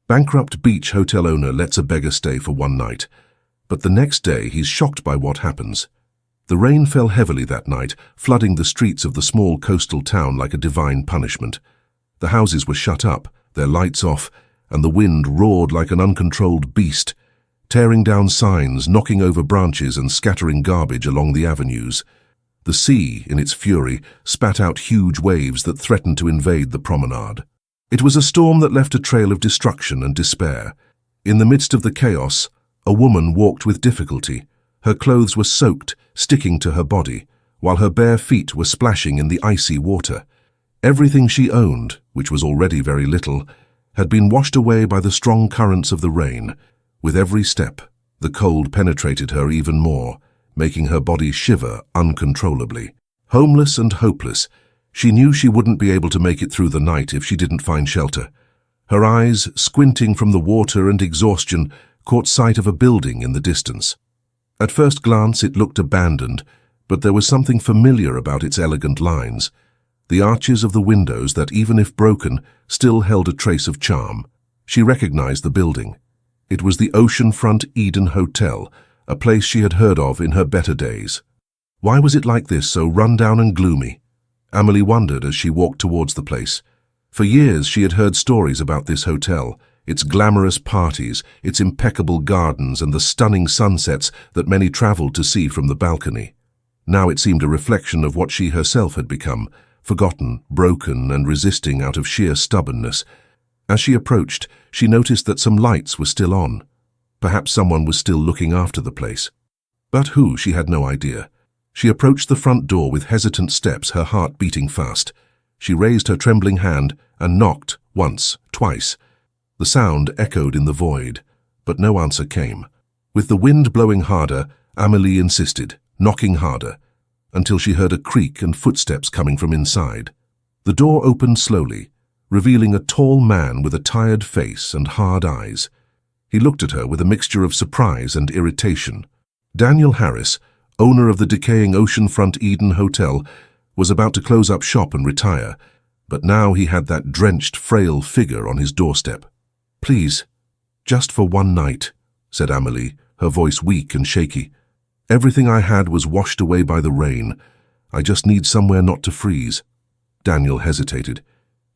Bankrupt beach hotel owner lets a beggar stay for one night, but the next day he's shocked by what happens. The rain fell heavily that night, flooding the streets of the small coastal town like a divine punishment. The houses were shut up, their lights off, and the wind roared like an uncontrolled beast, tearing down signs, knocking over branches and scattering garbage along the avenues. The sea, in its fury, spat out huge waves that threatened to invade the promenade. It was a storm that left a trail of destruction and despair. In the midst of the chaos, a woman walked with difficulty. Her clothes were soaked, sticking to her body, while her bare feet were splashing in the icy water. Everything she owned, which was already very little, had been washed away by the strong currents of the rain. With every step, the cold penetrated her even more, making her body shiver uncontrollably. Homeless and hopeless, she knew she wouldn't be able to make it through the night if she didn't find shelter. Her eyes, squinting from the water and exhaustion, caught sight of a building in the distance. At first glance it looked abandoned, but there was something familiar about its elegant lines. The arches of the windows that, even if broken, still held a trace of charm. She recognized the building. It was the oceanfront Eden Hotel, a place she had heard of in her better days. Why was it like this, so run-down and gloomy? Amelie wondered as she walked towards the place. For years she had heard stories about this hotel, its glamorous parties, its impeccable gardens, and the stunning sunsets that many traveled to see from the balcony. Now it seemed a reflection of what she herself had become, forgotten, broken, and resisting out of sheer stubbornness. As she approached, she noticed that some lights were still on. Perhaps someone was still looking after the place. But who, she had no idea. She approached the front door with hesitant steps, her heart beating fast. She raised her trembling hand and knocked once, twice. The sound echoed in the void, but no answer came. With the wind blowing harder, Amelie insisted, knocking harder, until she heard a creak and footsteps coming from inside. The door opened slowly, revealing a tall man with a tired face and hard eyes. He looked at her with a mixture of surprise and irritation. Daniel Harris, owner of the decaying oceanfront Eden Hotel, was about to close up shop and retire, but now he had that drenched, frail figure on his doorstep. "Please, just for one night," said Amelie, her voice weak and shaky. "Everything I had was washed away by the rain. I just need somewhere not to freeze." Daniel hesitated.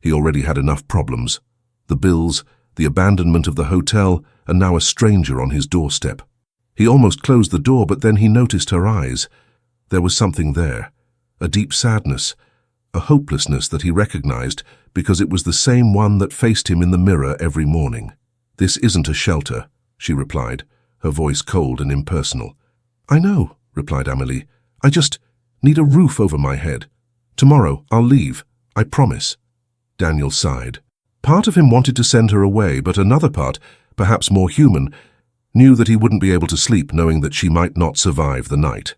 He already had enough problems. The bills, the abandonment of the hotel, and now a stranger on his doorstep. He almost closed the door, but then he noticed her eyes. There was something there, a deep sadness, a hopelessness that he recognized because it was the same one that faced him in the mirror every morning. "This isn't a shelter," she replied, her voice cold and impersonal. "I know," replied Amelie. "I just need a roof over my head. Tomorrow I'll leave, I promise." Daniel sighed. Part of him wanted to send her away, but another part, perhaps more human, knew that he wouldn't be able to sleep knowing that she might not survive the night.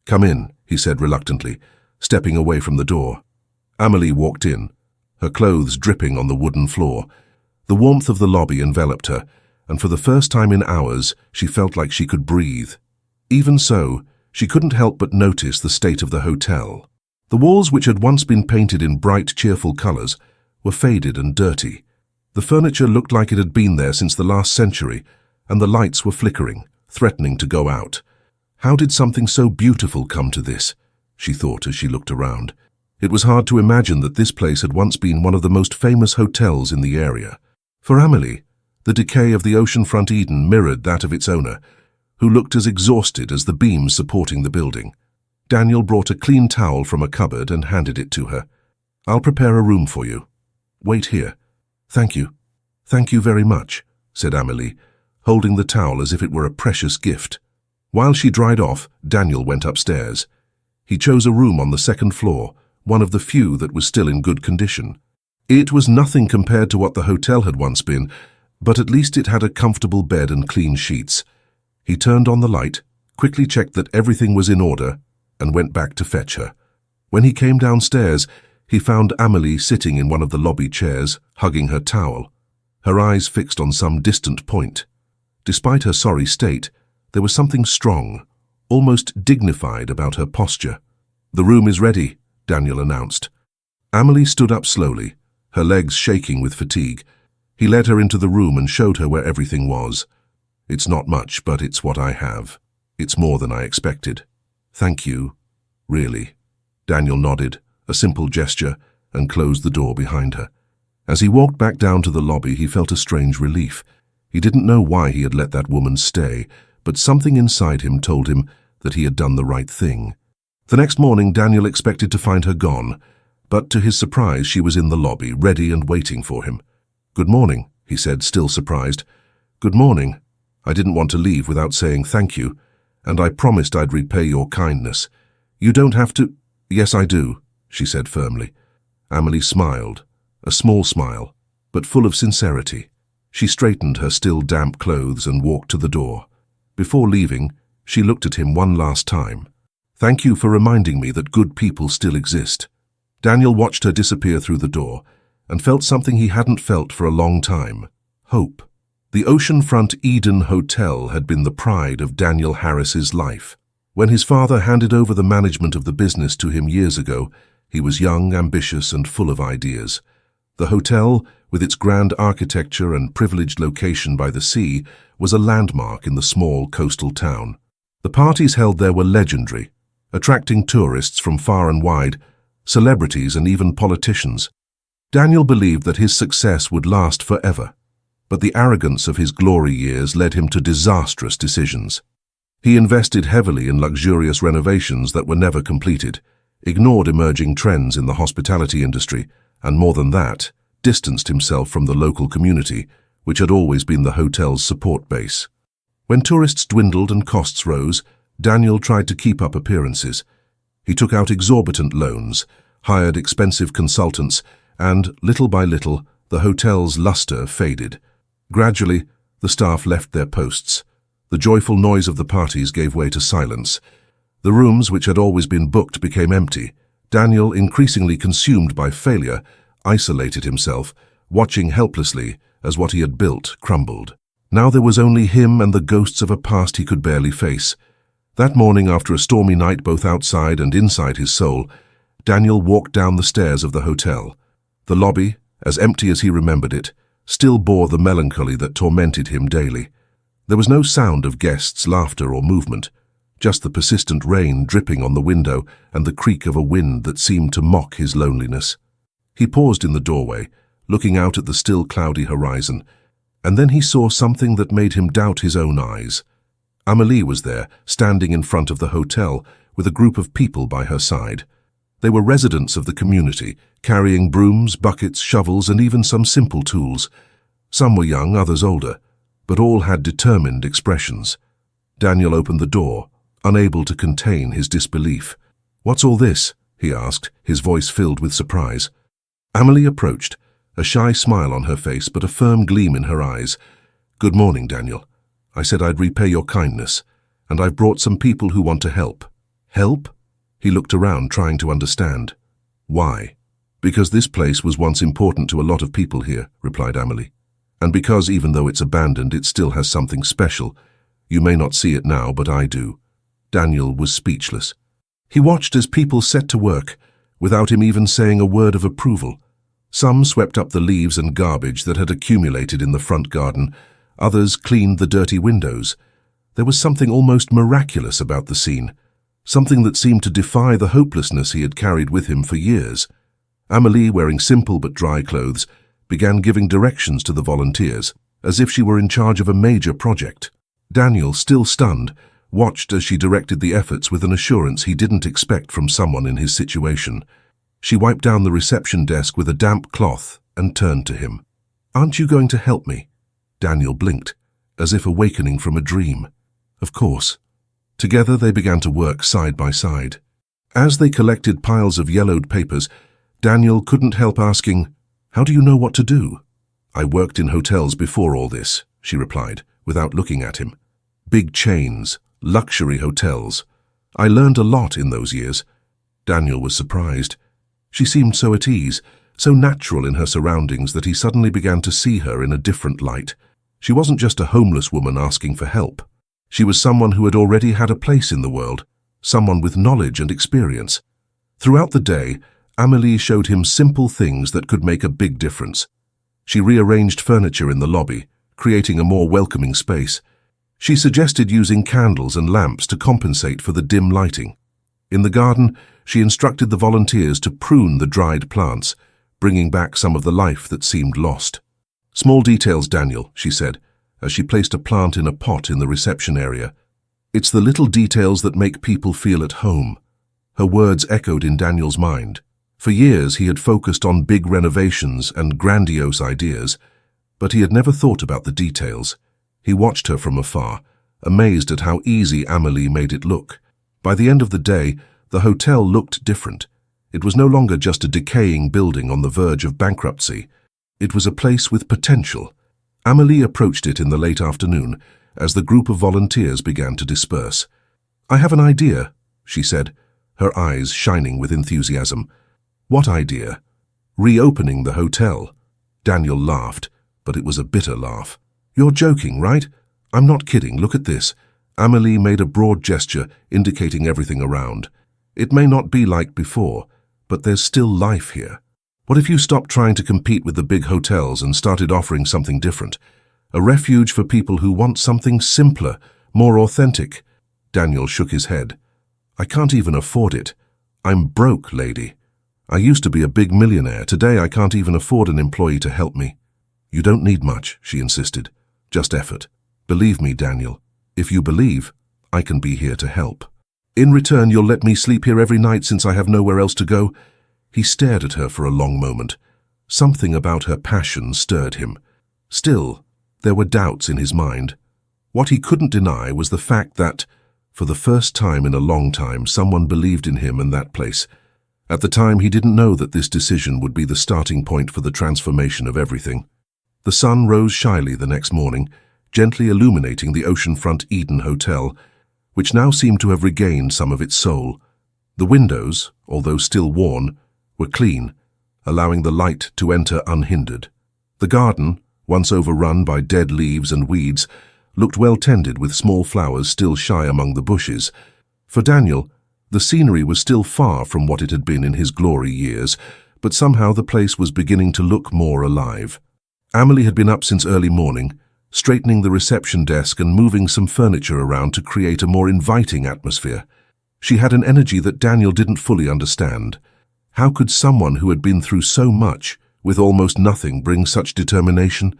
"Come in," he said reluctantly, stepping away from the door. Amelie walked in, her clothes dripping on the wooden floor. The warmth of the lobby enveloped her, and for the first time in hours she felt like she could breathe. Even so, she couldn't help but notice the state of the hotel. The walls, which had once been painted in bright, cheerful colors, were faded and dirty. The furniture looked like it had been there since the last century, and the lights were flickering, threatening to go out. How did something so beautiful come to this? She thought as she looked around. It was hard to imagine that this place had once been one of the most famous hotels in the area. For Amelie, the decay of the oceanfront Eden mirrored that of its owner, who looked as exhausted as the beams supporting the building. Daniel brought a clean towel from a cupboard and handed it to her. "I'll prepare a room for you. Wait here." "Thank you. Thank you very much," said Amelie, holding the towel as if it were a precious gift. While she dried off, Daniel went upstairs. He chose a room on the second floor, one of the few that was still in good condition. It was nothing compared to what the hotel had once been, but at least it had a comfortable bed and clean sheets. He turned on the light, quickly checked that everything was in order, and went back to fetch her. When he came downstairs, he found Amelie sitting in one of the lobby chairs, hugging her towel, her eyes fixed on some distant point. Despite her sorry state, there was something strong, almost dignified about her posture. "The room is ready," Daniel announced. Amelie stood up slowly, her legs shaking with fatigue. He led her into the room and showed her where everything was. "It's not much, but it's what I have. It's more than I expected. Thank you. Really." Daniel nodded, a simple gesture, and closed the door behind her. As he walked back down to the lobby, he felt a strange relief. He didn't know why he had let that woman stay, but something inside him told him that he had done the right thing. The next morning, Daniel expected to find her gone, but to his surprise, she was in the lobby, ready and waiting for him. "Good morning," he said, still surprised. "Good morning. I didn't want to leave without saying thank you, and I promised I'd repay your kindness. You don't have to—" "Yes, I do," she said firmly. Amelie smiled, a small smile, but full of sincerity. She straightened her still damp clothes and walked to the door. Before leaving, she looked at him one last time. "Thank you for reminding me that good people still exist." Daniel watched her disappear through the door and felt something he hadn't felt for a long time: hope. The oceanfront Eden Hotel had been the pride of Daniel Harris's life. When his father handed over the management of the business to him years ago, he was young, ambitious, and full of ideas. The hotel, with its grand architecture and privileged location by the sea, was a landmark in the small coastal town. The parties held there were legendary, attracting tourists from far and wide, celebrities and even politicians. Daniel believed that his success would last forever, but the arrogance of his glory years led him to disastrous decisions. He invested heavily in luxurious renovations that were never completed, ignored emerging trends in the hospitality industry, and more than that, distanced himself from the local community, which had always been the hotel's support base. When tourists dwindled and costs rose, Daniel tried to keep up appearances. He took out exorbitant loans, hired expensive consultants, and, little by little, the hotel's luster faded. Gradually, the staff left their posts. The joyful noise of the parties gave way to silence. The rooms, which had always been booked, became empty. Daniel, increasingly consumed by failure, isolated himself, watching helplessly as what he had built crumbled. Now there was only him and the ghosts of a past he could barely face. That morning, after a stormy night both outside and inside his soul, Daniel walked down the stairs of the hotel. The lobby, as empty as he remembered it, still bore the melancholy that tormented him daily. There was no sound of guests, laughter, or movement, just the persistent rain dripping on the window and the creak of a wind that seemed to mock his loneliness. He paused in the doorway, looking out at the still cloudy horizon, and then he saw something that made him doubt his own eyes. Amelie was there, standing in front of the hotel, with a group of people by her side. They were residents of the community, carrying brooms, buckets, shovels, and even some simple tools. Some were young, others older, but all had determined expressions. Daniel opened the door, unable to contain his disbelief. "What's all this?" he asked, his voice filled with surprise. Amelie approached, a shy smile on her face but a firm gleam in her eyes. "Good morning, Daniel. I said I'd repay your kindness, and I've brought some people who want to help." "Help?" He looked around, trying to understand. "Why?" "Because this place was once important to a lot of people here," replied Amelie. "And because, even though it's abandoned, it still has something special. You may not see it now, but I do." Daniel was speechless. He watched as people set to work, without him even saying a word of approval. Some swept up the leaves and garbage that had accumulated in the front garden. Others cleaned the dirty windows. There was something almost miraculous about the scene, something that seemed to defy the hopelessness he had carried with him for years. Amelie, wearing simple but dry clothes, began giving directions to the volunteers, as if she were in charge of a major project. Daniel, still stunned, watched as she directed the efforts with an assurance he didn't expect from someone in his situation. She wiped down the reception desk with a damp cloth and turned to him. "Aren't you going to help me?" Daniel blinked, as if awakening from a dream. "Of course." Together they began to work side by side. As they collected piles of yellowed papers, Daniel couldn't help asking, "How do you know what to do?" "I worked in hotels before all this," she replied, without looking at him. "Big chains, luxury hotels. I learned a lot in those years." Daniel was surprised. She seemed so at ease, so natural in her surroundings that he suddenly began to see her in a different light. She wasn't just a homeless woman asking for help. She was someone who had already had a place in the world, someone with knowledge and experience. Throughout the day, Amelie showed him simple things that could make a big difference. She rearranged furniture in the lobby, creating a more welcoming space. She suggested using candles and lamps to compensate for the dim lighting. In the garden, she instructed the volunteers to prune the dried plants, bringing back some of the life that seemed lost. "Small details, Daniel," she said, as she placed a plant in a pot in the reception area. "It's the little details that make people feel at home." Her words echoed in Daniel's mind. For years he had focused on big renovations and grandiose ideas, but he had never thought about the details. He watched her from afar, amazed at how easy Amélie made it look. By the end of the day, the hotel looked different. It was no longer just a decaying building on the verge of bankruptcy. It was a place with potential. Amélie approached it in the late afternoon as the group of volunteers began to disperse. "I have an idea," she said, her eyes shining with enthusiasm. "What idea?" "Reopening the hotel." Daniel laughed, but it was a bitter laugh. "You're joking, right?" "I'm not kidding, look at this." Amélie made a broad gesture, indicating everything around. "It may not be like before, but there's still life here. What if you stopped trying to compete with the big hotels and started offering something different? A refuge for people who want something simpler, more authentic." Daniel shook his head. "I can't even afford it. I'm broke, lady. I used to be a big millionaire. Today I can't even afford an employee to help me." "You don't need much," she insisted. "Just effort. Believe me, Daniel. If you believe, I can be here to help. In return, you'll let me sleep here every night since I have nowhere else to go?" He stared at her for a long moment. Something about her passion stirred him. Still, there were doubts in his mind. What he couldn't deny was the fact that, for the first time in a long time, someone believed in him and that place. At the time, he didn't know that this decision would be the starting point for the transformation of everything. The sun rose shyly the next morning, gently illuminating the oceanfront Eden Hotel, which now seemed to have regained some of its soul. The windows, although still worn, were clean, allowing the light to enter unhindered. The garden, once overrun by dead leaves and weeds, looked well tended with small flowers still shy among the bushes. For Daniel, the scenery was still far from what it had been in his glory years, but somehow the place was beginning to look more alive. Amélie had been up since early morning, straightening the reception desk and moving some furniture around to create a more inviting atmosphere. She had an energy that Daniel didn't fully understand. How could someone who had been through so much, with almost nothing, bring such determination?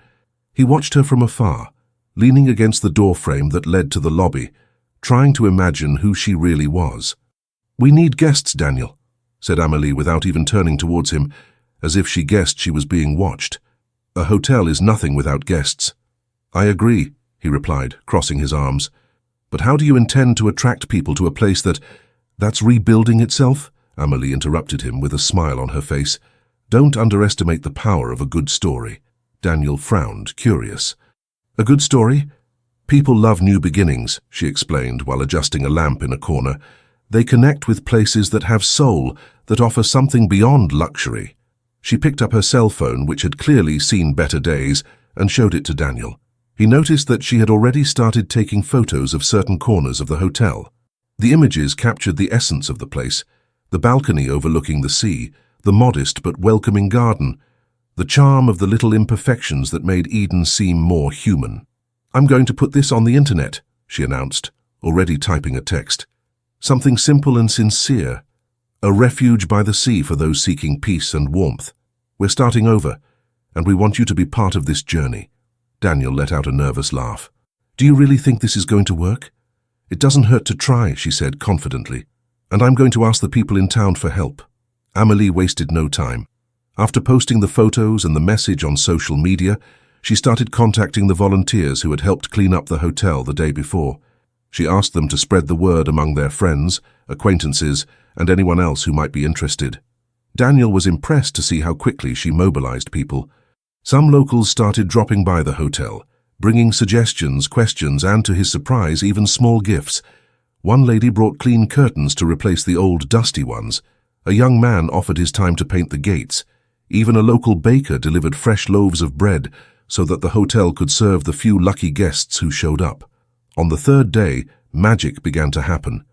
He watched her from afar, leaning against the doorframe that led to the lobby, trying to imagine who she really was. "We need guests, Daniel," said Amélie without even turning towards him, as if she guessed she was being watched. "A hotel is nothing without guests." "I agree," he replied, crossing his arms. "But how do you intend to attract people to a place that's rebuilding itself?" Amélie interrupted him with a smile on her face. "Don't underestimate the power of a good story." Daniel frowned, curious. "A good story? People love new beginnings," she explained while adjusting a lamp in a corner. "They connect with places that have soul, that offer something beyond luxury." She picked up her cell phone, which had clearly seen better days, and showed it to Daniel. He noticed that she had already started taking photos of certain corners of the hotel. The images captured the essence of the place: the balcony overlooking the sea, the modest but welcoming garden, the charm of the little imperfections that made Eden seem more human. "I'm going to put this on the internet," she announced, already typing a text. "Something simple and sincere. A refuge by the sea for those seeking peace and warmth. We're starting over, and we want you to be part of this journey." Daniel let out a nervous laugh. "Do you really think this is going to work?" "It doesn't hurt to try," she said confidently. "And I'm going to ask the people in town for help." Amélie wasted no time. After posting the photos and the message on social media, she started contacting the volunteers who had helped clean up the hotel the day before. She asked them to spread the word among their friends, acquaintances, and anyone else who might be interested. Daniel was impressed to see how quickly she mobilized people. Some locals started dropping by the hotel, bringing suggestions, questions, and, to his surprise, even small gifts. One lady brought clean curtains to replace the old, dusty ones. A young man offered his time to paint the gates. Even a local baker delivered fresh loaves of bread so that the hotel could serve the few lucky guests who showed up. On the third day, magic began to happen.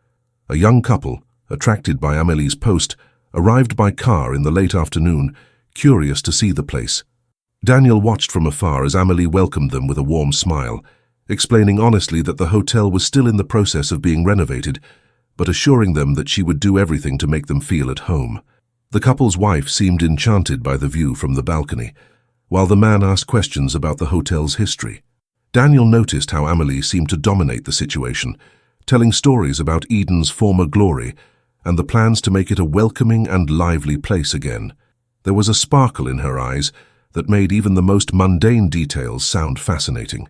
A young couple, attracted by Amélie's post, arrived by car in the late afternoon, curious to see the place. Daniel watched from afar as Amélie welcomed them with a warm smile, explaining honestly that the hotel was still in the process of being renovated, but assuring them that she would do everything to make them feel at home. The couple's wife seemed enchanted by the view from the balcony, while the man asked questions about the hotel's history. Daniel noticed how Amélie seemed to dominate the situation, telling stories about Eden's former glory and the plans to make it a welcoming and lively place again. There was a sparkle in her eyes that made even the most mundane details sound fascinating.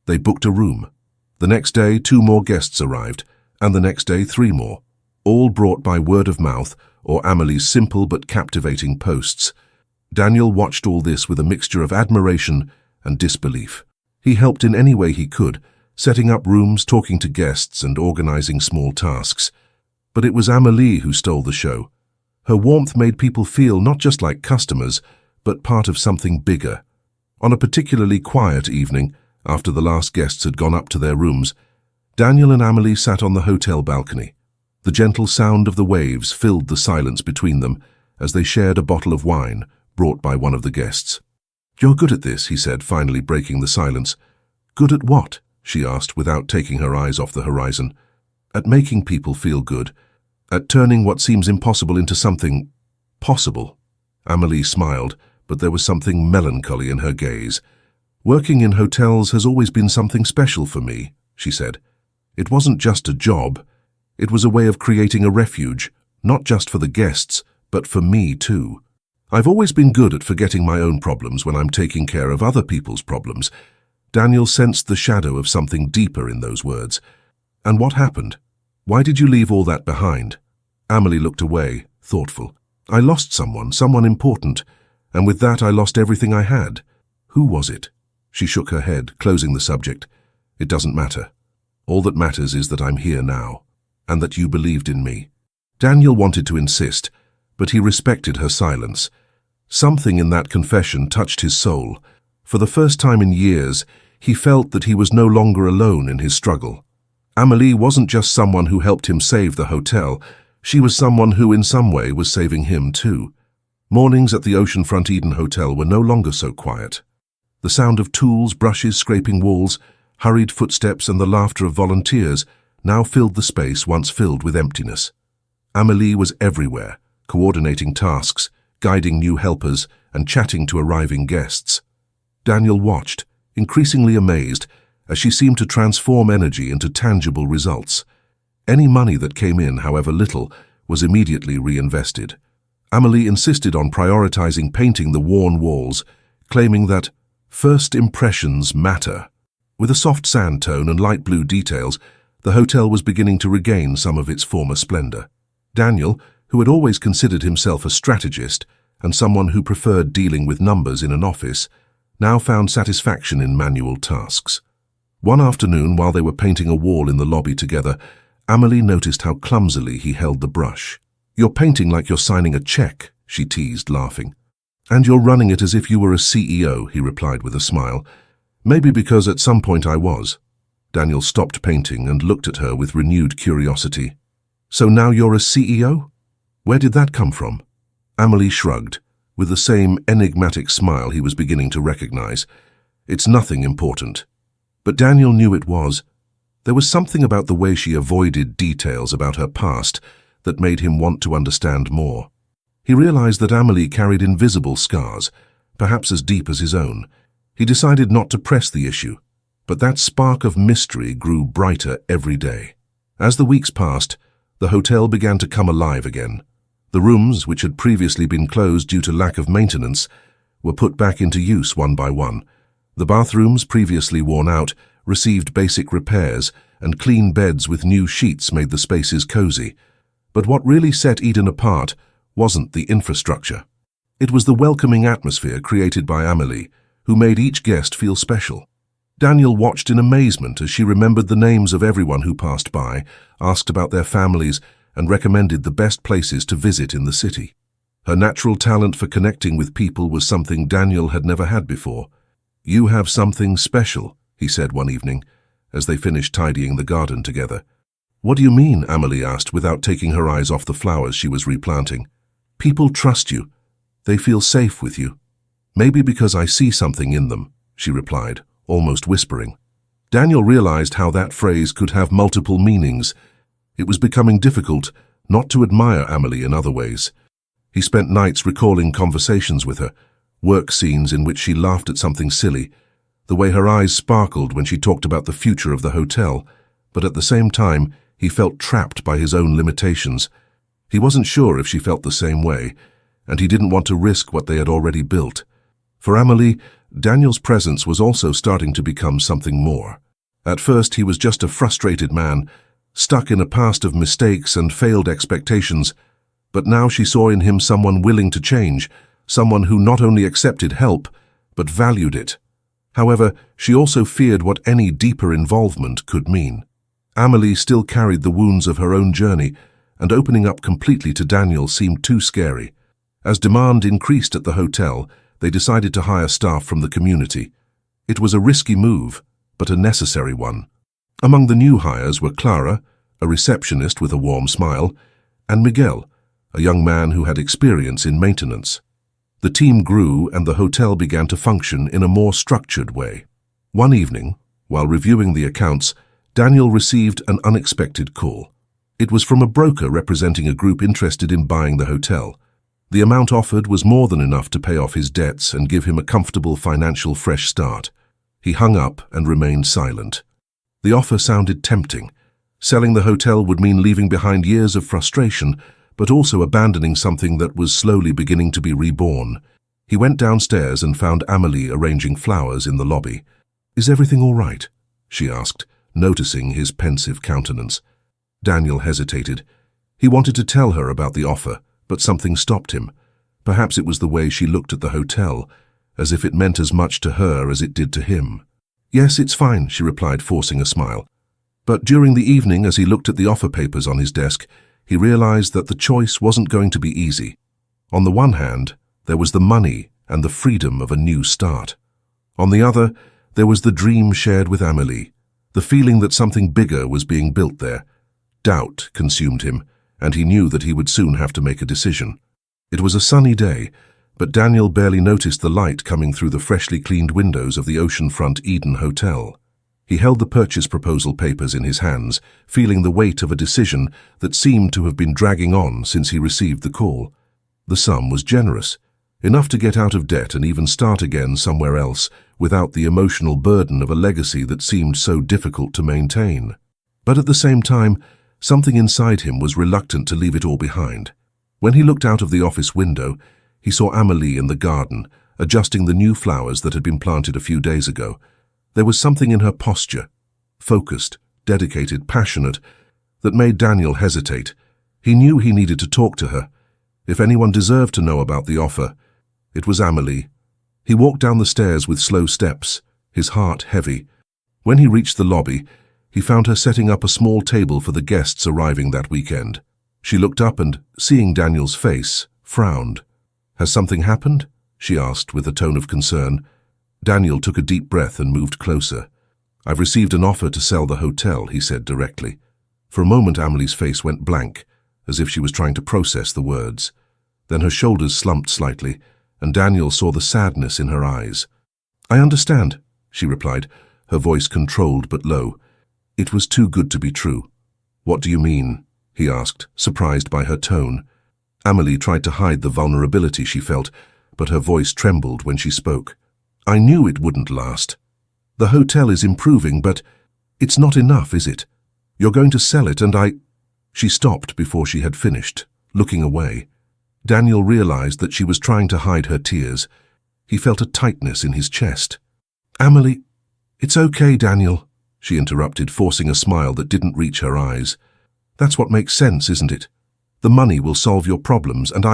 They booked a room. The next day, 2 more guests arrived, and the next day 3 more, all brought by word of mouth or Amélie's simple but captivating posts. Daniel watched all this with a mixture of admiration and disbelief. He helped in any way he could, setting up rooms, talking to guests, and organizing small tasks. But it was Amélie who stole the show. Her warmth made people feel not just like customers, but part of something bigger. On a particularly quiet evening, after the last guests had gone up to their rooms, Daniel and Amélie sat on the hotel balcony. The gentle sound of the waves filled the silence between them as they shared a bottle of wine brought by one of the guests. "You're good at this," he said, finally breaking the silence. "Good at what?" she asked without taking her eyes off the horizon. "At making people feel good. At turning what seems impossible into something possible." Amélie smiled, but there was something melancholy in her gaze. "Working in hotels has always been something special for me," she said. "It wasn't just a job. It was a way of creating a refuge, not just for the guests, but for me too. I've always been good at forgetting my own problems when I'm taking care of other people's problems." Daniel sensed the shadow of something deeper in those words. "And what happened? Why did you leave all that behind?" Amélie looked away, thoughtful. "I lost someone important, and with that I lost everything I had." "Who was it?" She shook her head, closing the subject. "It doesn't matter. All that matters is that I'm here now, and that you believed in me." Daniel wanted to insist, but he respected her silence. Something in that confession touched his soul. For the first time in years, he felt that he was no longer alone in his struggle. Amélie wasn't just someone who helped him save the hotel. She was someone who, in some way, was saving him too. Mornings at the oceanfront Eden Hotel were no longer so quiet. The sound of tools, brushes scraping walls, hurried footsteps, and the laughter of volunteers now filled the space once filled with emptiness. Amélie was everywhere, coordinating tasks, guiding new helpers, and chatting to arriving guests. Daniel watched, increasingly amazed, as she seemed to transform energy into tangible results. Any money that came in, however little, was immediately reinvested. Amélie insisted on prioritizing painting the worn walls, claiming that first impressions matter. With a soft sand tone and light blue details, the hotel was beginning to regain some of its former splendor. Daniel, who had always considered himself a strategist and someone who preferred dealing with numbers in an office, now found satisfaction in manual tasks. One afternoon, while they were painting a wall in the lobby together, Amélie noticed how clumsily he held the brush. "You're painting like you're signing a check," she teased, laughing. "And you're running it as if you were a CEO," he replied with a smile. "Maybe because at some point I was." Daniel stopped painting and looked at her with renewed curiosity. "So now you're a CEO? Where did that come from?" Amélie shrugged, with the same enigmatic smile he was beginning to recognize. "It's nothing important." But Daniel knew it was. There was something about the way she avoided details about her past that made him want to understand more. He realized that Amélie carried invisible scars, perhaps as deep as his own. He decided not to press the issue, but that spark of mystery grew brighter every day. As the weeks passed, the hotel began to come alive again. The rooms, which had previously been closed due to lack of maintenance, were put back into use one by one. The bathrooms, previously worn out, received basic repairs, and clean beds with new sheets made the spaces cozy. But what really set Eden apart wasn't the infrastructure. It was the welcoming atmosphere created by Amélie, who made each guest feel special. Daniel watched in amazement as she remembered the names of everyone who passed by, asked about their families, and recommended the best places to visit in the city. Her natural talent for connecting with people was something Daniel had never had before. "You have something special," he said one evening, as they finished tidying the garden together. "What do you mean?" Amélie asked, without taking her eyes off the flowers she was replanting. "People trust you. They feel safe with you." Maybe because I see something in them, she replied, almost whispering. Daniel realized how that phrase could have multiple meanings. It was becoming difficult not to admire Amelie in other ways. He spent nights recalling conversations with her, work scenes in which she laughed at something silly, the way her eyes sparkled when she talked about the future of the hotel, but at the same time, he felt trapped by his own limitations. He wasn't sure if she felt the same way, and he didn't want to risk what they had already built. For Amelie, Daniel's presence was also starting to become something more. At first, he was just a frustrated man, stuck in a past of mistakes and failed expectations, but now she saw in him someone willing to change, someone who not only accepted help, but valued it. However, she also feared what any deeper involvement could mean. Amelie still carried the wounds of her own journey, and opening up completely to Daniel seemed too scary. As demand increased at the hotel, they decided to hire staff from the community. It was a risky move, but a necessary one. Among the new hires were Clara, a receptionist with a warm smile, and Miguel, a young man who had experience in maintenance. The team grew and the hotel began to function in a more structured way. One evening, while reviewing the accounts, Daniel received an unexpected call. It was from a broker representing a group interested in buying the hotel. The amount offered was more than enough to pay off his debts and give him a comfortable financial fresh start. He hung up and remained silent. The offer sounded tempting. Selling the hotel would mean leaving behind years of frustration, but also abandoning something that was slowly beginning to be reborn. He went downstairs and found Amelie arranging flowers in the lobby. "Is everything all right?" she asked, noticing his pensive countenance. Daniel hesitated. He wanted to tell her about the offer, but something stopped him. Perhaps it was the way she looked at the hotel, as if it meant as much to her as it did to him. "Yes, it's fine," she replied, forcing a smile. But during the evening, as he looked at the offer papers on his desk, he realized that the choice wasn't going to be easy. On the one hand, there was the money and the freedom of a new start. On the other, there was the dream shared with Amelie, the feeling that something bigger was being built there. Doubt consumed him, and he knew that he would soon have to make a decision. It was a sunny day, but Daniel barely noticed the light coming through the freshly cleaned windows of the oceanfront Eden Hotel. He held the purchase proposal papers in his hands, feeling the weight of a decision that seemed to have been dragging on since he received the call. The sum was generous, enough to get out of debt and even start again somewhere else without the emotional burden of a legacy that seemed so difficult to maintain. But at the same time, something inside him was reluctant to leave it all behind. When he looked out of the office window, he saw Amelie in the garden, adjusting the new flowers that had been planted a few days ago. There was something in her posture, focused, dedicated, passionate, that made Daniel hesitate. He knew he needed to talk to her. If anyone deserved to know about the offer, it was Amelie. He walked down the stairs with slow steps, his heart heavy. When he reached the lobby, he found her setting up a small table for the guests arriving that weekend. She looked up and, seeing Daniel's face, frowned. "Has something happened?" she asked with a tone of concern. Daniel took a deep breath and moved closer. "I've received an offer to sell the hotel," he said directly. For a moment, Amelie's face went blank, as if she was trying to process the words. Then her shoulders slumped slightly, and Daniel saw the sadness in her eyes. "I understand," she replied, her voice controlled but low. "It was too good to be true." "What do you mean?" he asked, surprised by her tone. Amelie tried to hide the vulnerability she felt, but her voice trembled when she spoke. "I knew it wouldn't last. The hotel is improving, but it's not enough, is it? You're going to sell it and I—" She stopped before she had finished, looking away. Daniel realized that she was trying to hide her tears. He felt a tightness in his chest. "Amelie—" "It's okay, Daniel," she interrupted, forcing a smile that didn't reach her eyes. "That's what makes sense, isn't it? The money will solve your problems, and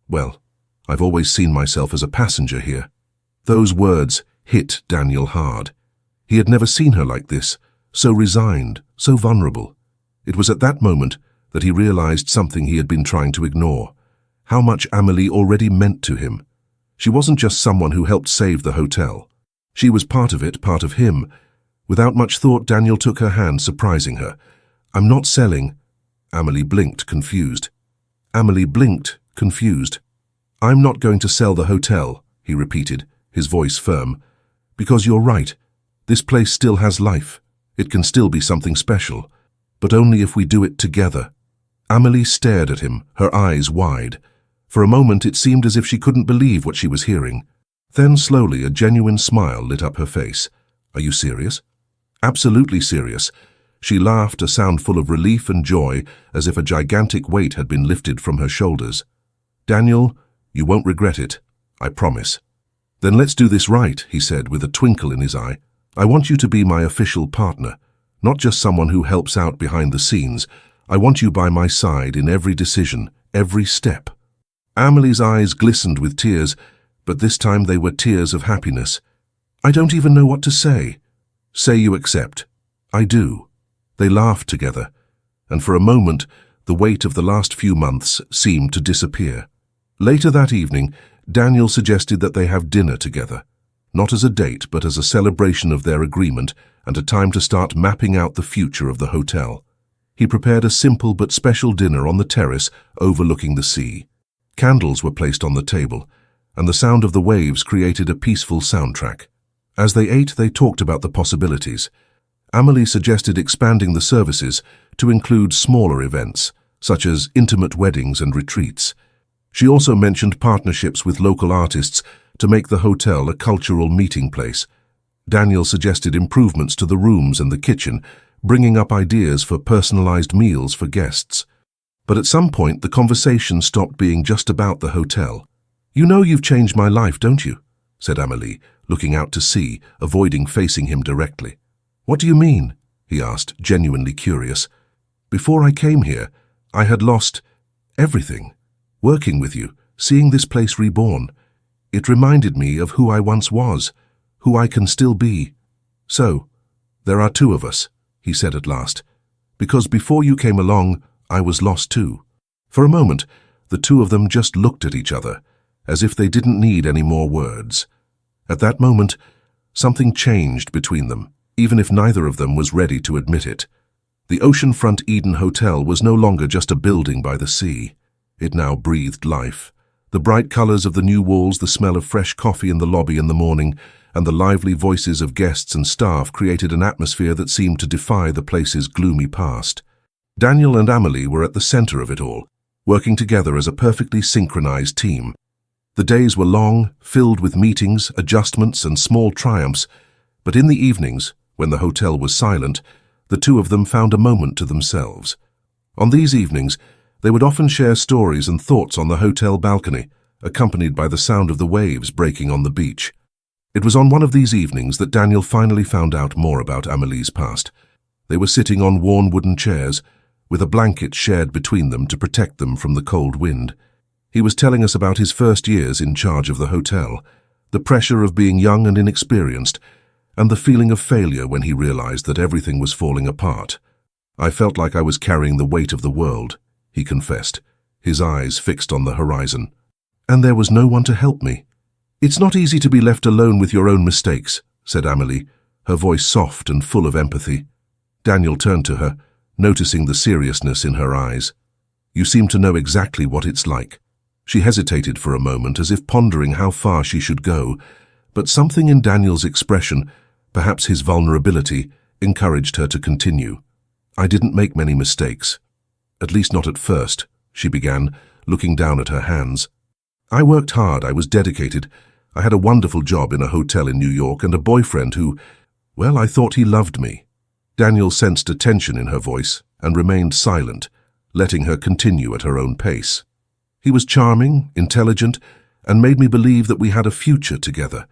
well, I've always seen myself as a passenger here." Those words hit Daniel hard. He had never seen her like this, so resigned, so vulnerable. It was at that moment that he realized something he had been trying to ignore, how much Amelie already meant to him. She wasn't just someone who helped save the hotel. She was part of it, part of him. Without much thought, Daniel took her hand, surprising her. "I'm not selling." Amelie blinked, confused. "I'm not going to sell the hotel," he repeated, his voice firm. Because you're right. This place still has life. It can still be something special. But only if we do it together. Amélie stared at him, her eyes wide. For a moment it seemed as if she couldn't believe what she was hearing. Then slowly a genuine smile lit up her face. Are you serious? Absolutely serious. She laughed, a sound full of relief and joy, as if a gigantic weight had been lifted from her shoulders. Daniel, you won't regret it. I promise. Then let's do this right, he said with a twinkle in his eye. I want you to be my official partner, not just someone who helps out behind the scenes. I want you by my side in every decision, every step. Amélie's eyes glistened with tears, but this time they were tears of happiness. I don't even know what to say. Say you accept. I do. They laughed together, and for a moment the weight of the last few months seemed to disappear. Later that evening, Daniel suggested that they have dinner together, not as a date but as a celebration of their agreement and a time to start mapping out the future of the hotel. He prepared a simple but special dinner on the terrace overlooking the sea. Candles were placed on the table, and the sound of the waves created a peaceful soundtrack. As they ate, they talked about the possibilities. Amélie suggested expanding the services to include smaller events, such as intimate weddings and retreats. She also mentioned partnerships with local artists to make the hotel a cultural meeting place. Daniel suggested improvements to the rooms and the kitchen, bringing up ideas for personalized meals for guests. But at some point, the conversation stopped being just about the hotel. You know you've changed my life, don't you? Said Amélie, looking out to sea, avoiding facing him directly. What do you mean? He asked, genuinely curious. Before I came here, I had lost everything. Working with you, seeing this place reborn. It reminded me of who I once was, who I can still be. So, there are two of us, he said at last. Because before you came along, I was lost too. For a moment, the two of them just looked at each other, as if they didn't need any more words. At that moment, something changed between them, even if neither of them was ready to admit it. The oceanfront Eden Hotel was no longer just a building by the sea. It now breathed life. The bright colors of the new walls, the smell of fresh coffee in the lobby in the morning, and the lively voices of guests and staff created an atmosphere that seemed to defy the place's gloomy past. Daniel and Amélie were at the center of it all, working together as a perfectly synchronized team. The days were long, filled with meetings, adjustments, and small triumphs, but in the evenings, when the hotel was silent, the two of them found a moment to themselves. On these evenings, they would often share stories and thoughts on the hotel balcony, accompanied by the sound of the waves breaking on the beach. It was on one of these evenings that Daniel finally found out more about Amélie's past. They were sitting on worn wooden chairs, with a blanket shared between them to protect them from the cold wind. He was telling us about his first years in charge of the hotel, the pressure of being young and inexperienced, and the feeling of failure when he realized that everything was falling apart. I felt like I was carrying the weight of the world, he confessed, his eyes fixed on the horizon. And there was no one to help me. It's not easy to be left alone with your own mistakes, said Amélie, her voice soft and full of empathy. Daniel turned to her, noticing the seriousness in her eyes. You seem to know exactly what it's like. She hesitated for a moment, as if pondering how far she should go, but something in Daniel's expression, perhaps his vulnerability, encouraged her to continue. I didn't make many mistakes. At least not at first, she began, looking down at her hands. I worked hard, I was dedicated. I had a wonderful job in a hotel in New York and a boyfriend who, well, I thought he loved me. Daniel sensed a tension in her voice and remained silent, letting her continue at her own pace. He was charming, intelligent, and made me believe that we had a future together,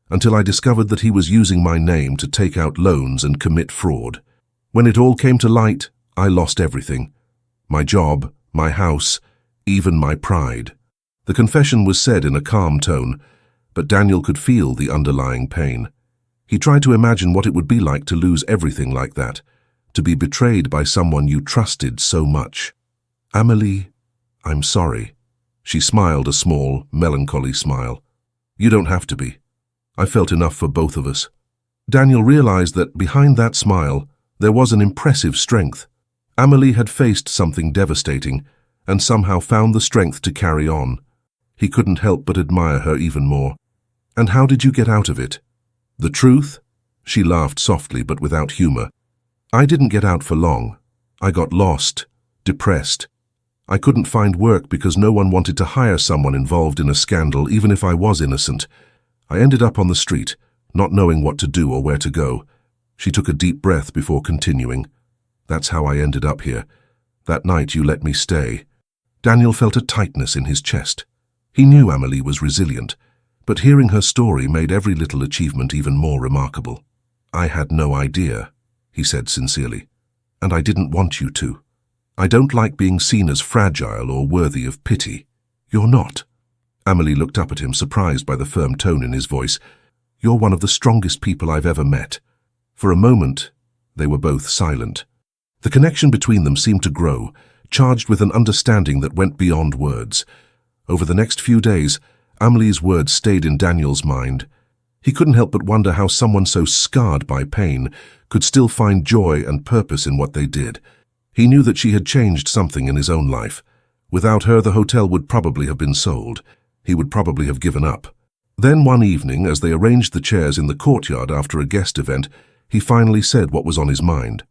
until I discovered that he was using my name to take out loans and commit fraud. When it all came to light, I lost everything. My job, my house, even my pride. The confession was said in a calm tone, but Daniel could feel the underlying pain. He tried to imagine what it would be like to lose everything like that, to be betrayed by someone you trusted so much. Amélie, I'm sorry. She smiled a small, melancholy smile. You don't have to be. I felt enough for both of us. Daniel realized that behind that smile, there was an impressive strength. Amélie had faced something devastating and somehow found the strength to carry on. He couldn't help but admire her even more. And how did you get out of it? The truth? She laughed softly but without humor. I didn't get out for long. I got lost, depressed. I couldn't find work because no one wanted to hire someone involved in a scandal, even if I was innocent. I ended up on the street, not knowing what to do or where to go. She took a deep breath before continuing. That's how I ended up here. That night you let me stay. Daniel felt a tightness in his chest. He knew Amelie was resilient, but hearing her story made every little achievement even more remarkable. I had no idea, he said sincerely, and I didn't want you to. I don't like being seen as fragile or worthy of pity. You're not. Amelie looked up at him, surprised by the firm tone in his voice. You're one of the strongest people I've ever met. For a moment, they were both silent. The connection between them seemed to grow, charged with an understanding that went beyond words. Over the next few days, Amelie's words stayed in Daniel's mind. He couldn't help but wonder how someone so scarred by pain could still find joy and purpose in what they did. He knew that she had changed something in his own life. Without her, the hotel would probably have been sold. He would probably have given up. Then one evening, as they arranged the chairs in the courtyard after a guest event, he finally said what was on his mind.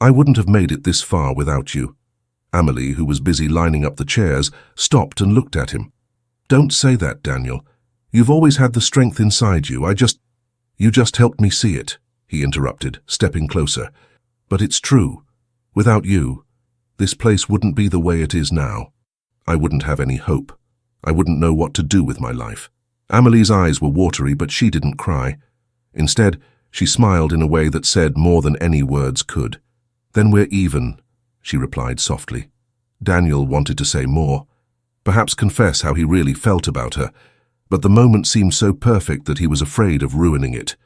I wouldn't have made it this far without you. Amelie, who was busy lining up the chairs, stopped and looked at him. Don't say that, Daniel. You've always had the strength inside you. You just helped me see it, he interrupted, stepping closer. But it's true. Without you, this place wouldn't be the way it is now. I wouldn't have any hope. I wouldn't know what to do with my life. Amelie's eyes were watery, but she didn't cry. Instead, she smiled in a way that said more than any words could. Then we're even, she replied softly. Daniel wanted to say more, perhaps confess how he really felt about her, but the moment seemed so perfect that he was afraid of ruining it.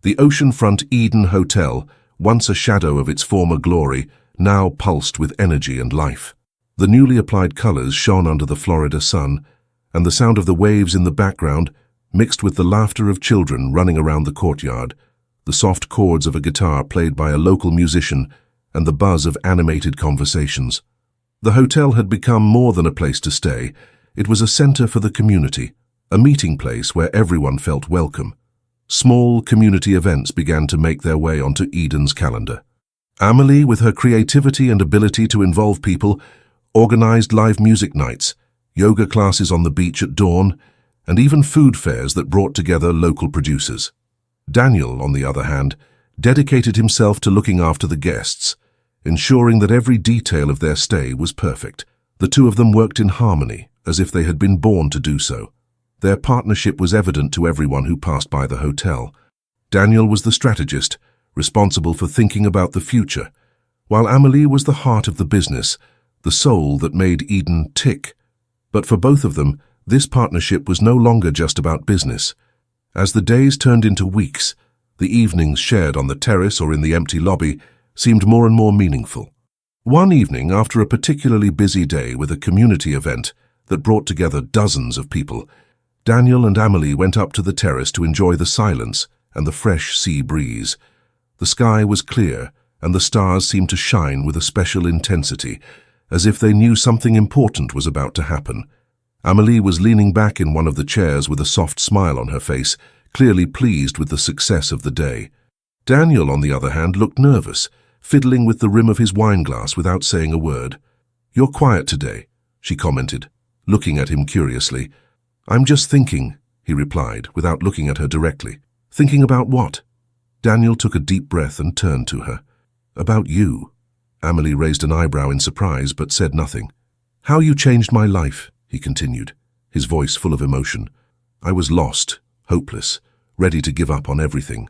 The oceanfront Eden Hotel, once a shadow of its former glory, now pulsed with energy and life. The newly applied colors shone under the Florida sun, and the sound of the waves in the background mixed with the laughter of children running around the courtyard, the soft chords of a guitar played by a local musician, and the buzz of animated conversations. The hotel had become more than a place to stay. It was a center for the community, a meeting place where everyone felt welcome. Small community events began to make their way onto Eden's calendar. Amelie, with her creativity and ability to involve people, organized live music nights, yoga classes on the beach at dawn, and even food fairs that brought together local producers. Daniel, on the other hand, dedicated himself to looking after the guests, ensuring that every detail of their stay was perfect. The two of them worked in harmony, as if they had been born to do so. Their partnership was evident to everyone who passed by the hotel. Daniel was the strategist, responsible for thinking about the future, while Amelie was the heart of the business, the soul that made Eden tick. But for both of them, this partnership was no longer just about business. As the days turned into weeks, the evenings shared on the terrace or in the empty lobby seemed more and more meaningful. One evening, after a particularly busy day with a community event that brought together dozens of people, Daniel and Amelie went up to the terrace to enjoy the silence and the fresh sea breeze. The sky was clear, and the stars seemed to shine with a special intensity, as if they knew something important was about to happen. Amelie was leaning back in one of the chairs with a soft smile on her face, clearly pleased with the success of the day. Daniel, on the other hand, looked nervous, fiddling with the rim of his wineglass without saying a word. "You're quiet today," she commented, looking at him curiously. "I'm just thinking," he replied, without looking at her directly. "Thinking about what?" Daniel took a deep breath and turned to her. "About you." Amelie raised an eyebrow in surprise but said nothing. "How you changed my life," he continued, his voice full of emotion. "I was lost, hopeless, ready to give up on everything.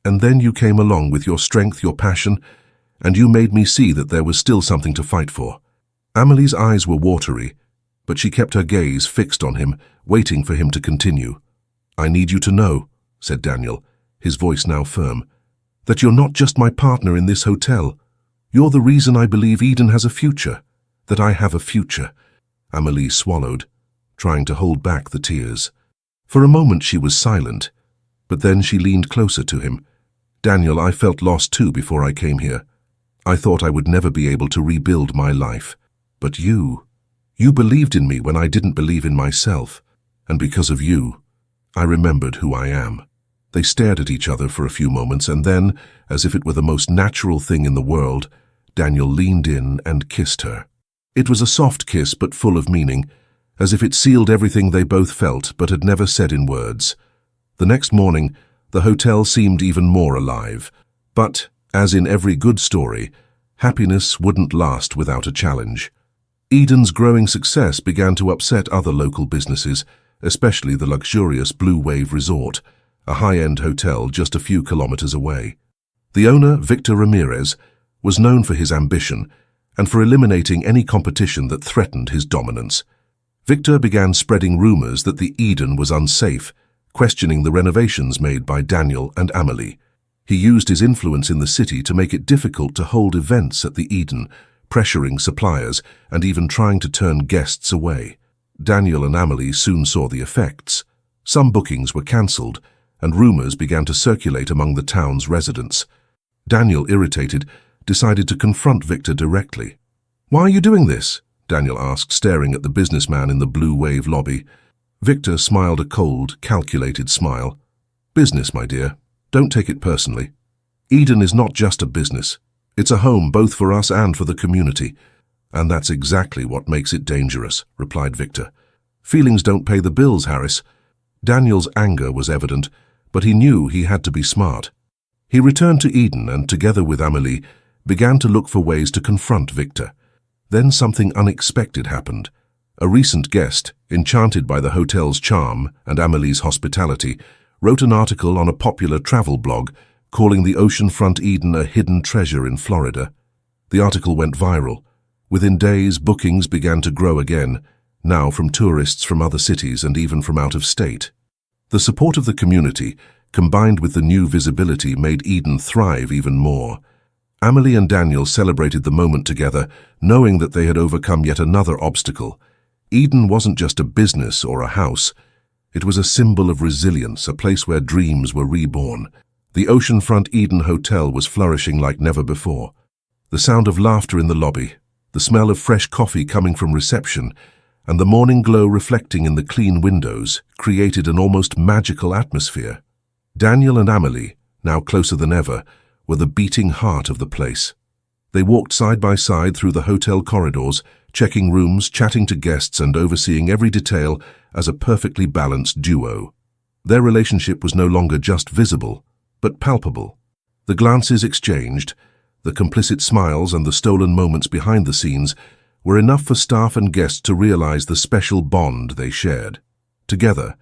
And then you came along with your strength, your passion, and you made me see that there was still something to fight for." Amelie's eyes were watery, but she kept her gaze fixed on him, waiting for him to continue. "I need you to know," said Daniel, his voice now firm, "that you're not just my partner in this hotel. You're the reason I believe Eden has a future, that I have a future." Amelie swallowed, trying to hold back the tears. For a moment she was silent, but then she leaned closer to him. "Daniel, I felt lost too before I came here. I thought I would never be able to rebuild my life. But you believed in me when I didn't believe in myself. And because of you, I remembered who I am. They stared at each other for a few moments, and then, as if it were the most natural thing in the world, Daniel leaned in and kissed her. It was a soft kiss but full of meaning, as if it sealed everything they both felt but had never said in words. The next morning, the hotel seemed even more alive. But, as in every good story, happiness wouldn't last without a challenge. Eden's growing success began to upset other local businesses, especially the luxurious Blue Wave Resort, a high-end hotel just a few kilometers away. The owner, Victor Ramirez, was known for his ambition and for eliminating any competition that threatened his dominance. Victor began spreading rumors that the Eden was unsafe, questioning the renovations made by Daniel and Amelie. He used his influence in the city to make it difficult to hold events at the Eden, pressuring suppliers and even trying to turn guests away. Daniel and Amelie soon saw the effects. Some bookings were cancelled, and rumors began to circulate among the town's residents. Daniel, irritated, decided to confront Victor directly. "Why are you doing this?" Daniel asked, staring at the businessman in the Blue Wave lobby. Victor smiled a cold, calculated smile. "Business, my dear. Don't take it personally. Eden is not just a business. It's a home both for us and for the community. And that's exactly what makes it dangerous," replied Victor. "Feelings don't pay the bills, Harris." Daniel's anger was evident, but he knew he had to be smart. He returned to Eden and, together with Amelie, began to look for ways to confront Victor. Then something unexpected happened. A recent guest, enchanted by the hotel's charm and Amelie's hospitality, wrote an article on a popular travel blog calling the oceanfront Eden a hidden treasure in Florida. The article went viral. Within days, bookings began to grow again, now from tourists from other cities and even from out of state. The support of the community, combined with the new visibility, made Eden thrive even more. Amelie and Daniel celebrated the moment together, knowing that they had overcome yet another obstacle. Eden wasn't just a business or a house. It was a symbol of resilience, a place where dreams were reborn. The oceanfront Eden Hotel was flourishing like never before. The sound of laughter in the lobby, the smell of fresh coffee coming from reception, and the morning glow reflecting in the clean windows created an almost magical atmosphere. Daniel and Amelie, now closer than ever, were the beating heart of the place. They walked side by side through the hotel corridors, checking rooms, chatting to guests, and overseeing every detail as a perfectly balanced duo. Their relationship was no longer just visible, but palpable. The glances exchanged, the complicit smiles, and the stolen moments behind the scenes were enough for staff and guests to realize the special bond they shared. Together,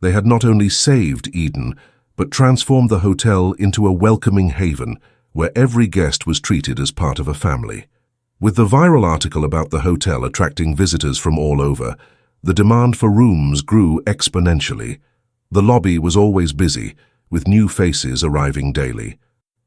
they had not only saved Eden, but transformed the hotel into a welcoming haven where every guest was treated as part of a family. With the viral article about the hotel attracting visitors from all over, the demand for rooms grew exponentially. The lobby was always busy, with new faces arriving daily.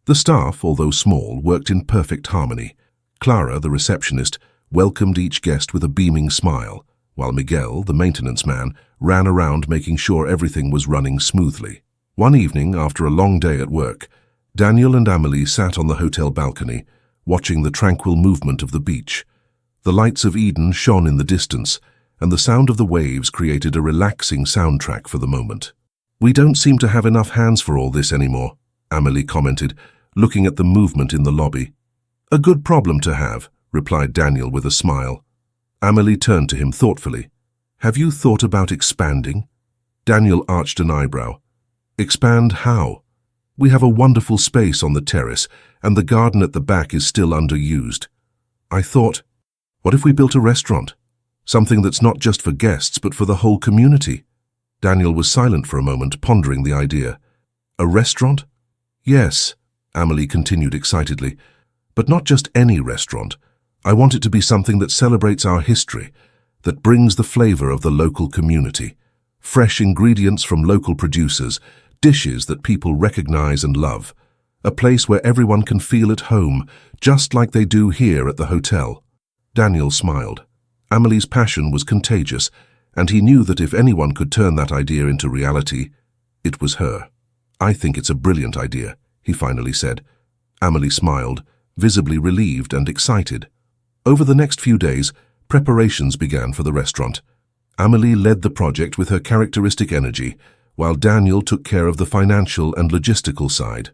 The staff, although small, worked in perfect harmony. Clara, the receptionist, welcomed each guest with a beaming smile, while Miguel, the maintenance man, ran around making sure everything was running smoothly. One evening, after a long day at work, Daniel and Amelie sat on the hotel balcony, watching the tranquil movement of the beach. The lights of Eden shone in the distance, and the sound of the waves created a relaxing soundtrack for the moment. "We don't seem to have enough hands for all this anymore," Amelie commented, looking at the movement in the lobby. "A good problem to have," replied Daniel with a smile. Amelie turned to him thoughtfully. "Have you thought about expanding?" Daniel arched an eyebrow. "Expand how?" "We have a wonderful space on the terrace, and the garden at the back is still underused. I thought, what if we built a restaurant? Something that's not just for guests, but for the whole community." Daniel was silent for a moment, pondering the idea. "A restaurant?" "Yes," Amelie continued excitedly. "But not just any restaurant. I want it to be something that celebrates our history, that brings the flavor of the local community. Fresh ingredients from local producers, dishes that people recognize and love. A place where everyone can feel at home, just like they do here at the hotel." Daniel smiled. Amelie's passion was contagious, and he knew that if anyone could turn that idea into reality, it was her. "I think it's a brilliant idea," he finally said. Amelie smiled, visibly relieved and excited. Over the next few days, preparations began for the restaurant. Amelie led the project with her characteristic energy, while Daniel took care of the financial and logistical side.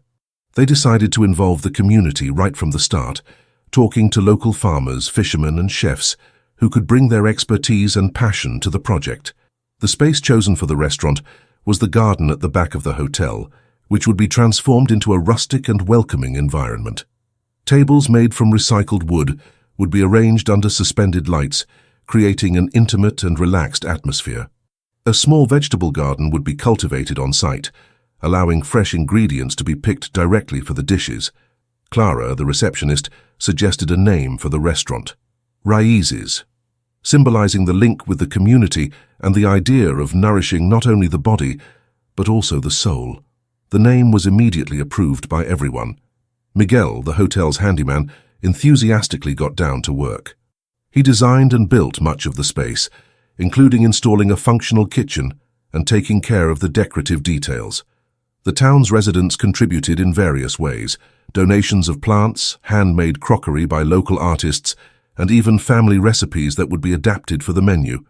They decided to involve the community right from the start, talking to local farmers, fishermen, and chefs who could bring their expertise and passion to the project. The space chosen for the restaurant was the garden at the back of the hotel, which would be transformed into a rustic and welcoming environment. Tables made from recycled wood would be arranged under suspended lights, creating an intimate and relaxed atmosphere. A small vegetable garden would be cultivated on site, allowing fresh ingredients to be picked directly for the dishes. Clara, the receptionist, suggested a name for the restaurant, Raíces, symbolizing the link with the community and the idea of nourishing not only the body, but also the soul. The name was immediately approved by everyone. Miguel, the hotel's handyman, enthusiastically got down to work. He designed and built much of the space, including installing a functional kitchen and taking care of the decorative details. The town's residents contributed in various ways: donations of plants, handmade crockery by local artists, and even family recipes that would be adapted for the menu.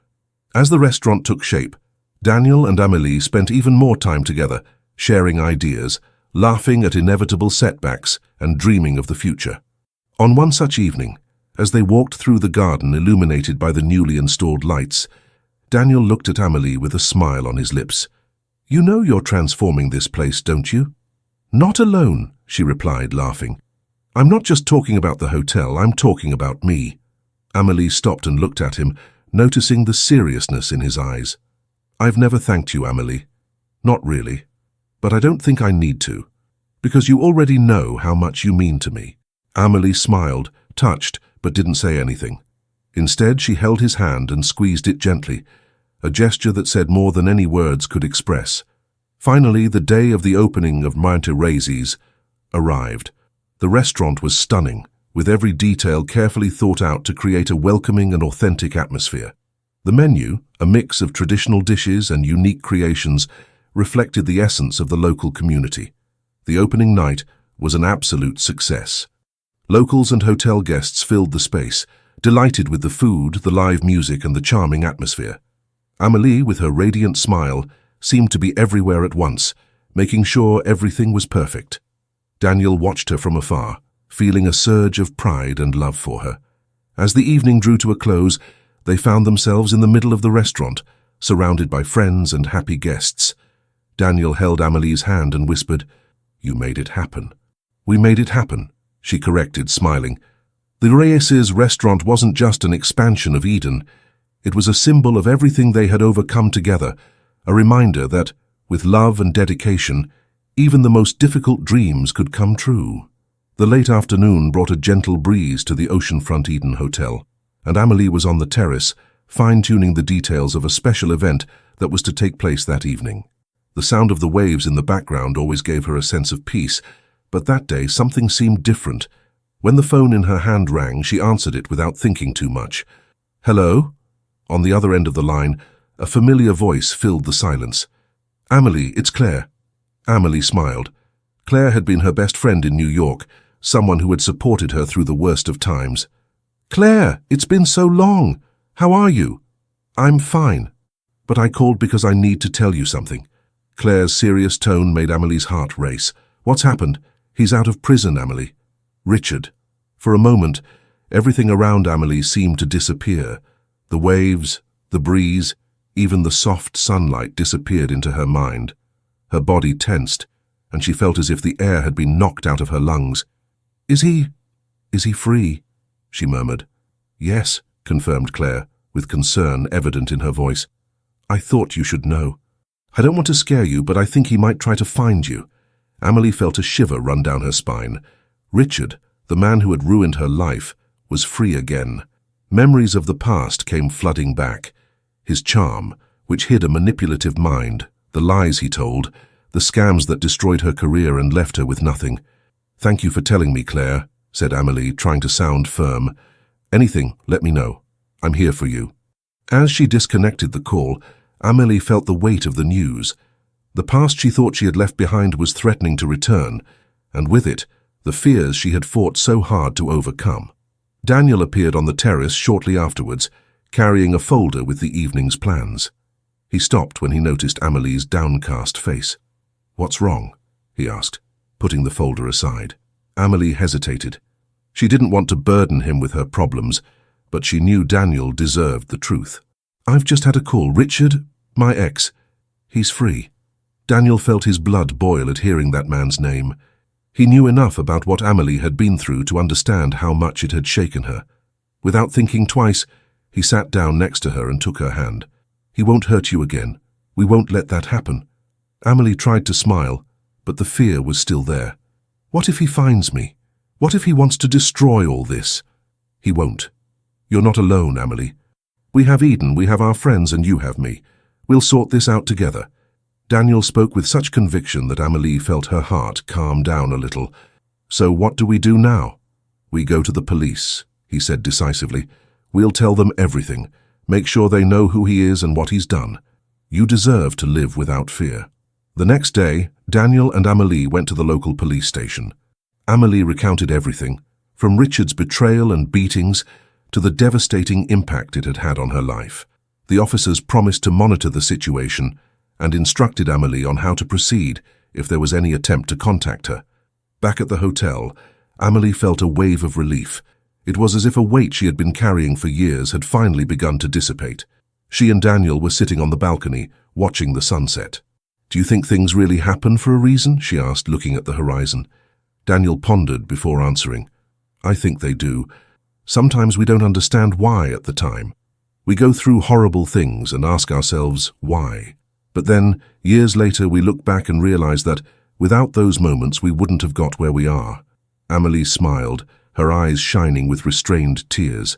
As the restaurant took shape, Daniel and Amélie spent even more time together, sharing ideas, laughing at inevitable setbacks, and dreaming of the future. On one such evening, as they walked through the garden illuminated by the newly installed lights, Daniel looked at Amélie with a smile on his lips. "You know you're transforming this place, don't you?" "Not alone," she replied, laughing. "I'm not just talking about the hotel, I'm talking about me." Amélie stopped and looked at him, noticing the seriousness in his eyes. "I've never thanked you, Amélie. Not really. But I don't think I need to, because you already know how much you mean to me." Amélie smiled, touched, but didn't say anything. Instead, she held his hand and squeezed it gently, a gesture that said more than any words could express. Finally, the day of the opening of Raíces arrived. The restaurant was stunning, with every detail carefully thought out to create a welcoming and authentic atmosphere. The menu, a mix of traditional dishes and unique creations, reflected the essence of the local community. The opening night was an absolute success. Locals and hotel guests filled the space, delighted with the food, the live music, and the charming atmosphere. Amélie, with her radiant smile, seemed to be everywhere at once, making sure everything was perfect. Daniel watched her from afar, feeling a surge of pride and love for her. As the evening drew to a close, they found themselves in the middle of the restaurant, surrounded by friends and happy guests. Daniel held Amélie's hand and whispered, "You made it happen." "We made it happen," she corrected, smiling. The Raíces restaurant wasn't just an expansion of Eden. It was a symbol of everything they had overcome together, a reminder that, with love and dedication, even the most difficult dreams could come true. The late afternoon brought a gentle breeze to the oceanfront Eden Hotel, and Amélie was on the terrace, fine-tuning the details of a special event that was to take place that evening. The sound of the waves in the background always gave her a sense of peace, but that day something seemed different. When the phone in her hand rang, she answered it without thinking too much. "Hello?" On the other end of the line, a familiar voice filled the silence. "Amélie, it's Claire." Amélie smiled. Claire had been her best friend in New York, someone who had supported her through the worst of times. "Claire, it's been so long. How are you?" "I'm fine, but I called because I need to tell you something." Claire's serious tone made Amélie's heart race. "What's happened?" "He's out of prison, Amélie." "Richard." For a moment, everything around Amélie seemed to disappear. The waves, the breeze, even the soft sunlight disappeared into her mind. Her body tensed, and she felt as if the air had been knocked out of her lungs. Is he free?" she murmured. "Yes," confirmed Claire, with concern evident in her voice. "I thought you should know. I don't want to scare you, but I think he might try to find you." Amélie felt a shiver run down her spine. Richard, the man who had ruined her life, was free again. Memories of the past came flooding back. His charm, which hid a manipulative mind, the lies he told, the scams that destroyed her career and left her with nothing. "Thank you for telling me, Claire," said Amélie, trying to sound firm. "Anything, let me know. I'm here for you." As she disconnected the call, Amélie felt the weight of the news. The past she thought she had left behind was threatening to return, and with it, the fears she had fought so hard to overcome. Daniel appeared on the terrace shortly afterwards, carrying a folder with the evening's plans. He stopped when he noticed Amelie's downcast face. "What's wrong?" he asked, putting the folder aside. Amelie hesitated. She didn't want to burden him with her problems, but she knew Daniel deserved the truth. "I've just had a call. Richard, my ex, he's free." Daniel felt his blood boil at hearing that man's name. He knew enough about what Amelie had been through to understand how much it had shaken her. Without thinking twice, he sat down next to her and took her hand. "He won't hurt you again. We won't let that happen." Amelie tried to smile, but the fear was still there. "What if he finds me? What if he wants to destroy all this?" "He won't. You're not alone, Amelie. We have Eden, we have our friends, and you have me. We'll sort this out together." Daniel spoke with such conviction that Amelie felt her heart calm down a little. "So what do we do now?" "We go to the police," he said decisively. "We'll tell them everything. Make sure they know who he is and what he's done. You deserve to live without fear." The next day, Daniel and Amelie went to the local police station. Amelie recounted everything, from Richard's betrayal and beatings to the devastating impact it had had on her life. The officers promised to monitor the situation and instructed Amelie on how to proceed if there was any attempt to contact her. Back at the hotel, Amelie felt a wave of relief. It was as if a weight she had been carrying for years had finally begun to dissipate. She and Daniel were sitting on the balcony, watching the sunset. "Do you think things really happen for a reason?" she asked, looking at the horizon. Daniel pondered before answering. "I think they do. Sometimes we don't understand why at the time. We go through horrible things and ask ourselves why. But then, years later, we look back and realize that, without those moments, we wouldn't have got where we are." Amelie smiled, her eyes shining with restrained tears.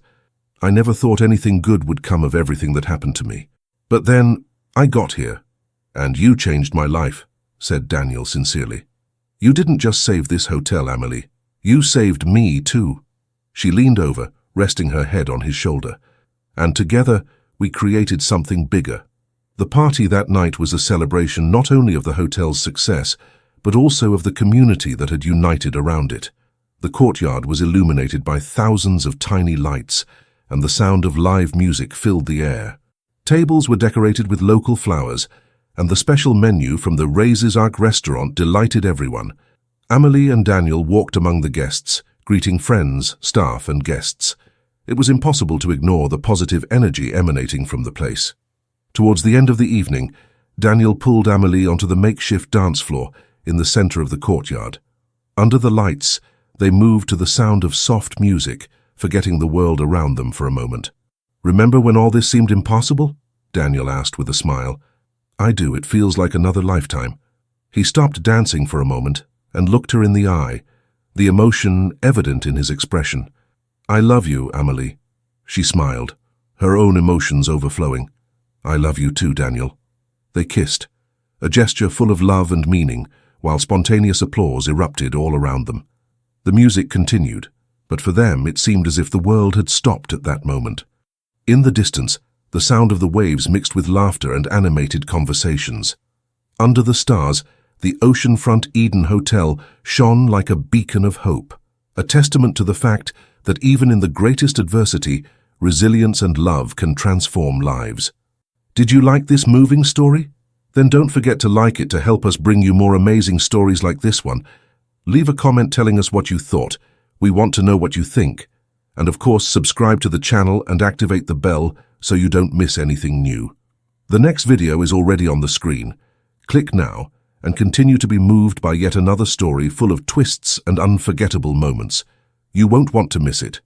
"I never thought anything good would come of everything that happened to me. But then, I got here. And you changed my life," said Daniel sincerely. "You didn't just save this hotel, Amelie. You saved me, too." She leaned over, resting her head on his shoulder. "And together, we created something bigger." The party that night was a celebration not only of the hotel's success, but also of the community that had united around it. The courtyard was illuminated by thousands of tiny lights, and the sound of live music filled the air. Tables were decorated with local flowers, and the special menu from the Raises Arc restaurant delighted everyone. Amelie and Daniel walked among the guests, greeting friends, staff, and guests. It was impossible to ignore the positive energy emanating from the place. Towards the end of the evening, Daniel pulled Amelie onto the makeshift dance floor in the center of the courtyard. Under the lights, they moved to the sound of soft music, forgetting the world around them for a moment. "Remember when all this seemed impossible?" Daniel asked with a smile. "I do. It feels like another lifetime." He stopped dancing for a moment and looked her in the eye, the emotion evident in his expression. "I love you, Amelie." She smiled, her own emotions overflowing. "I love you too, Daniel." They kissed, a gesture full of love and meaning, while spontaneous applause erupted all around them. The music continued, but for them it seemed as if the world had stopped at that moment. In the distance, the sound of the waves mixed with laughter and animated conversations. Under the stars, the oceanfront Eden Hotel shone like a beacon of hope, a testament to the fact that even in the greatest adversity, resilience and love can transform lives. Did you like this moving story? Then don't forget to like it to help us bring you more amazing stories like this one. Leave a comment telling us what you thought. We want to know what you think. And of course, subscribe to the channel and activate the bell so you don't miss anything new. The next video is already on the screen. Click now and continue to be moved by yet another story full of twists and unforgettable moments. You won't want to miss it.